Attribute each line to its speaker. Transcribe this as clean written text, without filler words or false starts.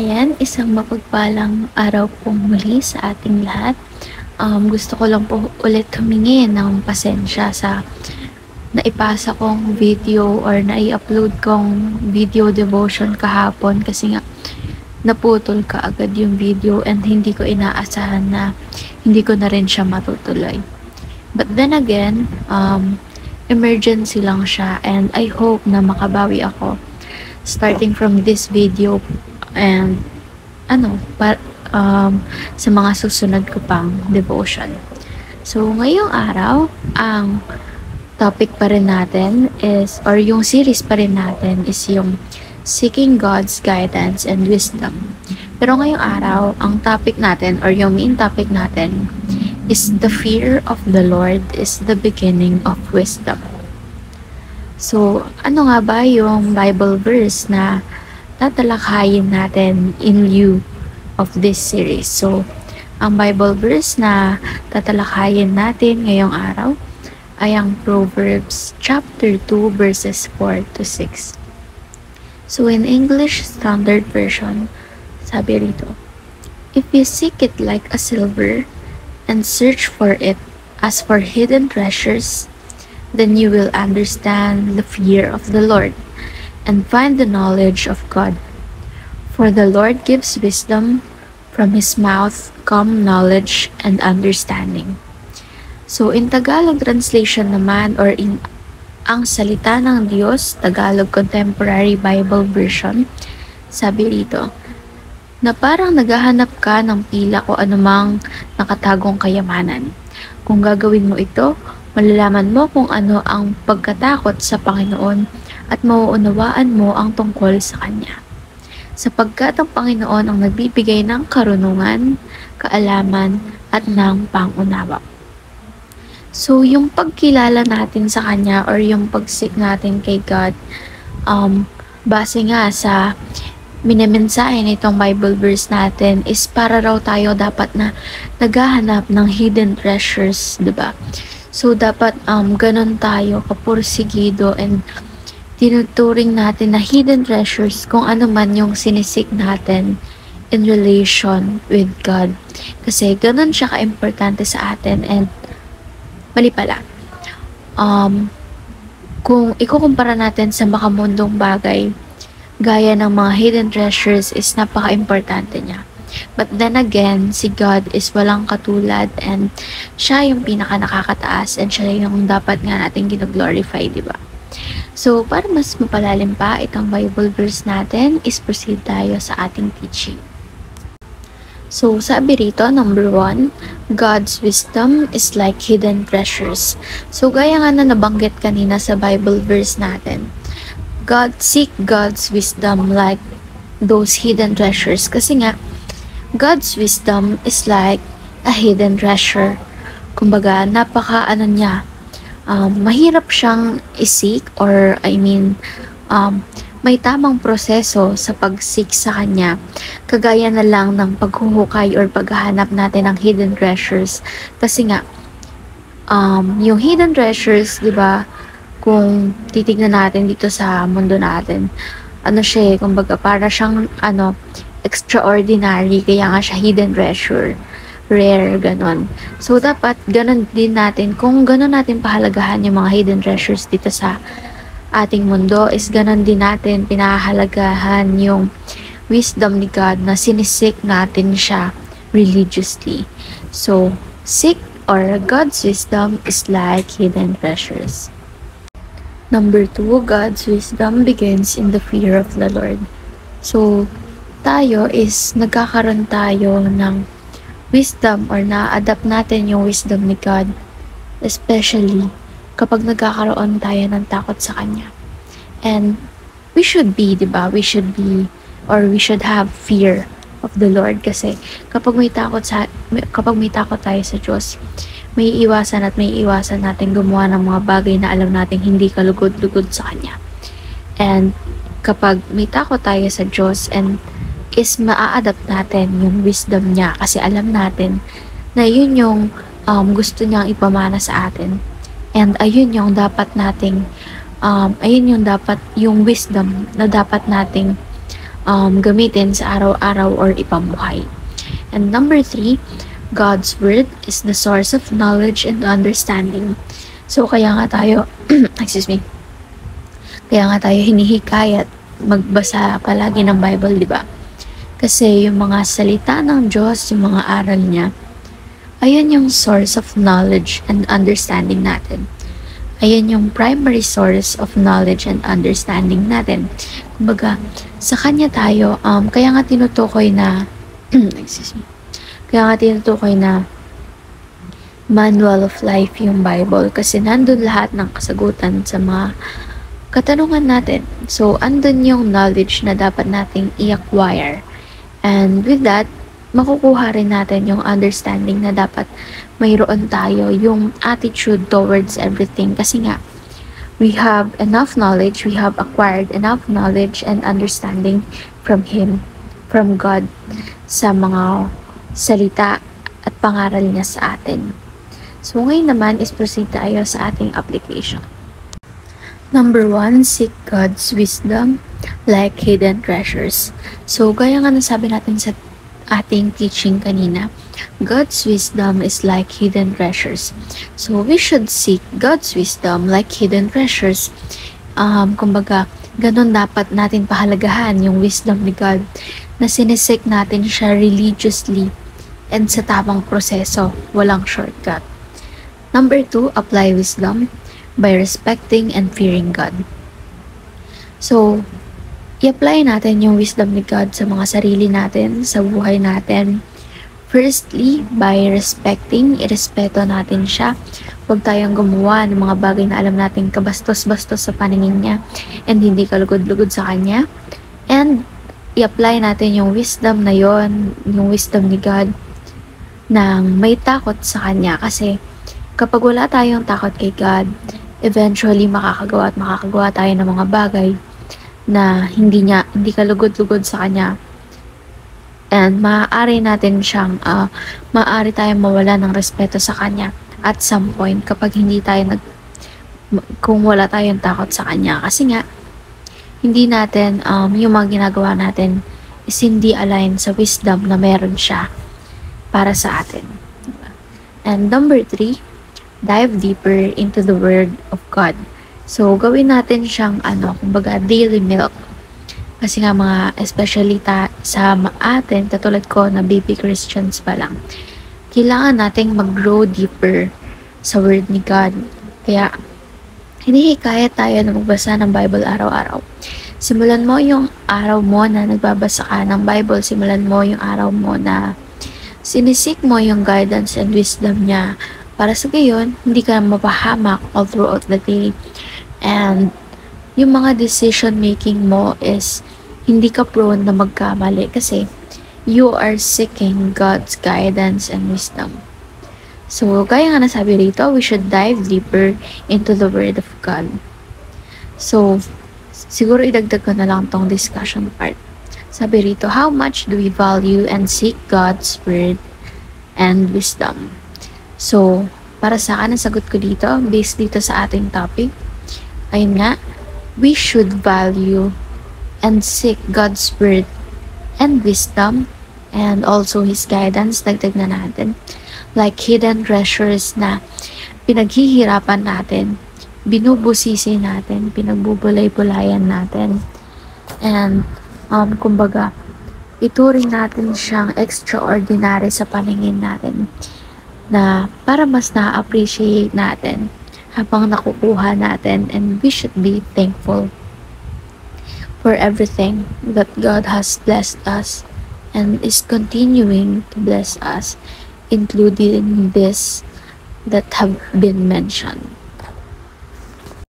Speaker 1: Ayan, isang mapagpalang araw pong muli sa ating lahat. Gusto ko lang po ulit humingi ng pasensya sa naipasa kong video or nai-upload kong video devotion kahapon kasi nga naputol ka agad yung video and hindi ko inaasahan na hindi ko na rin siya matutuloy. But then again, emergency lang siya and I hope na makabawi ako starting from this video and sa mga susunod ko pang devotion. So, ngayong araw, ang topic pa rin natin is, or yung series pa rin natin is yung Seeking God's Guidance and Wisdom. Pero ngayong araw, ang topic natin or yung main topic natin is the fear of the Lord is the beginning of wisdom. So, ano nga ba yung Bible verse na tatalakayin natin in lieu of this series? So, ang Bible verse na tatalakayin natin ngayong araw ay ang Proverbs chapter 2 verses 4 to 6. So, in English Standard Version, sabi rito, "If you seek it like a silver and search for it as for hidden treasures, then you will understand the fear of the Lord and find the knowledge of God. For the Lord gives wisdom, from His mouth come knowledge and understanding." So, in Tagalog translation naman or in ang salita ng Diyos, Tagalog Contemporary Bible Version, sabi rito, na parang naghahanap ka ng pila o anumang nakatagong kayamanan. Kung gagawin mo ito, malalaman mo kung ano ang pagkatakot sa Panginoon at mauunawaan mo ang tungkol sa Kanya. Sapagkat ang Panginoon ang nagbibigay ng karunungan, kaalaman, at ng pangunawa. So, yung pagkilala natin sa Kanya or yung pagsik natin kay God, base nga sa minimensahe nitong Bible verse natin is para raw tayo dapat na naghahanap ng hidden treasures, diba? So, dapat ganun tayo kapursigido and tinuturing natin na hidden treasures kung ano man yung sinisik natin in relation with God. Kasi ganun siya ka-importante sa atin and mali pala. Kung ikukumpara natin sa makamundong bagay, gaya ng mga hidden treasures is napaka-importante niya. But then again, si God is walang katulad and siya yung pinaka nakakataas and siya yung dapat nga natin gino-glorify, diba? So, para mas mapalalim pa itong Bible verse natin, is proceed tayo sa ating teaching. So, sabi rito, number 1, God's wisdom is like hidden treasures. So, gaya nga na nabanggit kanina sa Bible verse natin, seek God's wisdom like those hidden treasures. Kasi nga, God's wisdom is like a hidden treasure. Kumbaga, mahirap siyang isik or may tamang proseso sa pag-seek sa Kanya. Kagaya na lang ng paghuhukay or paghahanap natin ng hidden treasures. Kasi nga, yung hidden treasures, di ba, kung titignan natin dito sa mundo natin, kumbaga para siyang, extraordinary, kaya nga siya hidden treasure, rare, ganon. So, dapat ganon din natin, kung ganon natin pahalagahan yung mga hidden treasures dito sa ating mundo, is ganon din natin pinahalagahan yung wisdom ni God na sinisik natin siya religiously. So, seek or God's wisdom is like hidden treasures. Number 2, God's wisdom begins in the fear of the Lord. So, tayo is nagkakaroon tayo ng wisdom or na-adapt natin yung wisdom ni God, especially kapag nagkakaroon tayo ng takot sa Kanya. And we should be, diba? We should have fear of the Lord kasi kapag may takot tayo sa Diyos, may iwasan natin gumawa ng mga bagay na alam natin hindi kalugod-lugod sa Kanya. And kapag may takot tayo sa Diyos and is maa-adapt natin yung wisdom niya kasi alam natin na yun yung gusto niyang ipamana sa atin. And ayun yung dapat nating yung wisdom na dapat nating gamitin sa araw-araw or ipamuhay. And number 3, God's Word is the source of knowledge and understanding. So, kaya nga tayo, excuse me, kaya nga tayo hinihikayat magbasa palagi ng Bible, di ba? Kasi yung mga salita ng Diyos, yung mga aral niya, ayan yung source of knowledge and understanding natin. Ayan yung primary source of knowledge and understanding natin. Kumbaga, sa Kanya tayo, kaya nga tinutukoy na, excuse me, kaya nga tinutukoy na manual of life yung Bible kasi nandun lahat ng kasagutan sa mga katanungan natin. So, andun yung knowledge na dapat nating i-acquire. And with that, makukuha rin natin yung understanding na dapat mayroon tayo, yung attitude towards everything. Kasi nga, we have enough knowledge, we have acquired enough knowledge and understanding from Him, from God, sa mga salita at pangaral niya sa atin. So, ngayon naman is proceed tayo sa ating application. Number 1, seek God's wisdom like hidden treasures. So, gaya nga nasabi natin sa ating teaching kanina, God's wisdom is like hidden treasures. So, we should seek God's wisdom like hidden treasures. Kumbaga, ganun dapat natin pahalagahan yung wisdom ni God na sinisik natin siya religiously and sa tamang proseso, walang shortcut. Number 2, apply wisdom by respecting and fearing God. So, i-apply natin yung wisdom ni God sa mga sarili natin, sa buhay natin. Firstly, by respecting, irespeto natin siya. Huwag tayong gumawa ng mga bagay na alam natin kabastos-bastos sa paningin niya and hindi kalugod-lugod sa kanya. And, i-apply natin yung wisdom na yon, yung wisdom ni God, nang may takot sa kanya. Kasi, kapag wala tayong takot kay God, eventually makakagawa tayo ng mga bagay na hindi kalugod-lugod sa kanya. And maaari tayong mawala ng respeto sa kanya at some point kapag kung wala tayong takot sa kanya. Kasi nga, hindi natin, yung mga ginagawa natin is hindi align sa wisdom na meron siya para sa atin. And number 3, dive deeper into the Word of God. So, gawin natin siyang, kumbaga, daily milk. Kasi nga especially sa atin, katulad ko na baby Christians pa lang, kailangan nating mag-grow deeper sa Word ni God. Kaya, hinihikayat tayo na magbasa ng Bible araw-araw. Simulan mo yung araw mo na nagbabasa ka ng Bible. Simulan mo yung araw mo na sinisik mo yung guidance and wisdom niya. Para sa gayon, hindi ka mapahamak all throughout the day. And yung mga decision making mo is hindi ka prone na magkamali kasi you are seeking God's guidance and wisdom. So, gaya nga nasabi rito, we should dive deeper into the Word of God. So, siguro idagdag ko na lang tong discussion part. Sabi rito, how much do we value and seek God's Word and wisdom? So, para sa akin, ang sagot ko dito, based dito sa ating topic, ayun nga, we should value and seek God's Word and wisdom and also His guidance, dagdag na natin, like hidden treasures na pinaghihirapan natin, binubusisi natin, pinagbubulay-bulayan natin, and kumbaga, ituring natin siyang extraordinary sa paningin natin na para mas na-appreciate natin habang nakukuha natin, and we should be thankful for everything that God has blessed us and is continuing to bless us, including this that have been mentioned.